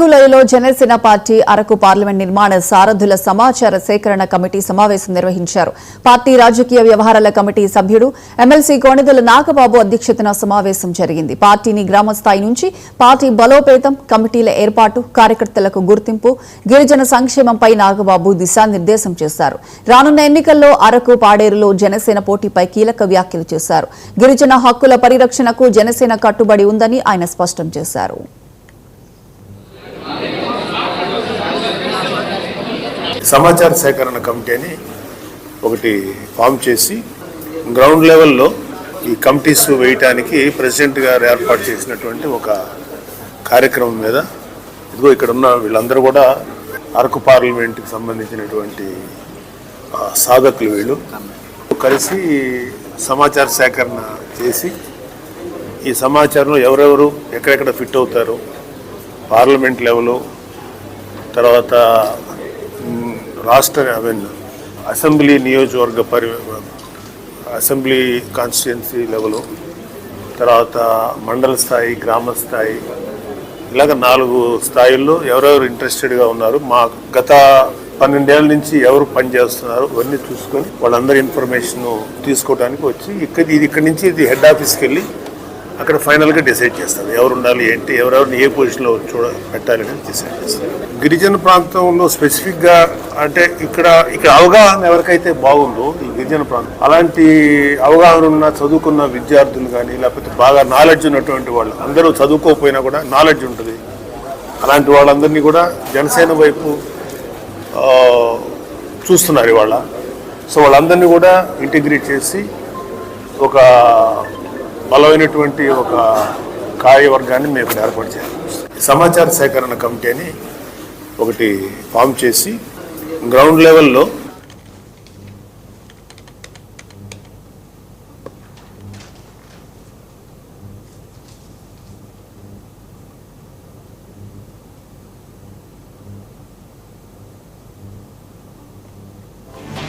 అరకులోయలో Janasena party Araku parliament నిర్మాణ సారథుల సమాచార సేకరణ కమిటీ సమావేశం నిర్వహించారు. పార్టీ రాజకీయ వ్యవహారాల కమిటీ సభ్యుడు ఎమ్మెల్సీ కోణెదల నాగబాబు అధ్యక్షతన సమావేశం జరిగింది. పార్టీని గ్రామ స్థాయి నుంచి పార్టీ బలోపేతం, కమిటీల ఏర్పాటు, కార్యకర్తలకు గుర్తింపు, గిరిజన సంక్షేమంపై నాగబాబు దిశానిర్దేశం చేశారు. రానున్న ఎన్నికల్లో అరకు, పాడేరులో జనసేన పోటీపై కీలక వ్యాఖ్యలు చేశారు. గిరిజన హక్కుల పరిరక్షణకు జనసేన కట్టుబడి ఉందని ఆయన స్పష్టం చేశారు. సమాచార సేకరణ కమిటీ అని ఒకటి ఫామ్ చేసి గ్రౌండ్ లెవెల్లో ఈ కమిటీస్ వేయటానికి ప్రెసిడెంట్ గారు ఏర్పాటు చేసినటువంటి ఒక కార్యక్రమం మీద ఇదిగో ఇక్కడ ఉన్న వీళ్ళందరూ కూడా అరకు పార్లమెంట్కి సంబంధించినటువంటి సాధకులు వీళ్ళు కలిసి సమాచార సేకరణ చేసి ఈ సమాచారంలో ఎవరెవరు ఎక్కడెక్కడ ఫిట్ అవుతారు, పార్లమెంట్ లెవెల్, తర్వాత రాష్ట్ర అసెంబ్లీ నియోజకవర్గ అసెంబ్లీ కాన్స్టిట్యున్సీ లెవెల్, తర్వాత మండల స్థాయి, గ్రామ స్థాయి, ఇలాగ 4 స్థాయిల్లో ఎవరెవరు ఇంట్రెస్టెడ్గా ఉన్నారు, మా గత 12 ఏళ్ళ నుంచి ఎవరు పనిచేస్తున్నారు ఇవన్నీ చూసుకొని వాళ్ళందరి ఇన్ఫర్మేషన్ తీసుకోవడానికి వచ్చి ఇక్కడి నుంచి ఇది హెడ్ ఆఫీస్కి వెళ్ళి అక్కడ ఫైనల్గా డిసైడ్ చేస్తారు ఎవరు ఉండాలి, ఏంటి, ఎవరెవరిని ఏ పొజిషన్లో పెట్టాలి అని డిసైడ్ చేస్తారు. గిరిజన ప్రాంతంలో స్పెసిఫిక్గా అంటే ఇక్కడ అవగాహన ఎవరికైతే బాగుందో ఈ గిరిజన ప్రాంతం, అలాంటి అవగాహన ఉన్న చదువుకున్న విద్యార్థులు కానీ లేకపోతే బాగా నాలెడ్జ్ ఉన్నటువంటి వాళ్ళు, అందరూ చదువుకోకపోయినా కూడా నాలెడ్జ్ ఉంటుంది, అలాంటి వాళ్ళందరినీ కూడా జనసేన వైపు చూస్తున్నారు ఇవాళ. సో వాళ్ళందరినీ కూడా ఇంటిగ్రేట్ చేసి ఒక బలమైనటువంటి ఒక కార్యవర్గాన్ని మేము ఏర్పాటు చేయాలి. సమాచార సేకరణ కమిటీ అని ఒకటి ఫామ్ చేసి గ్రౌండ్ లెవెల్లో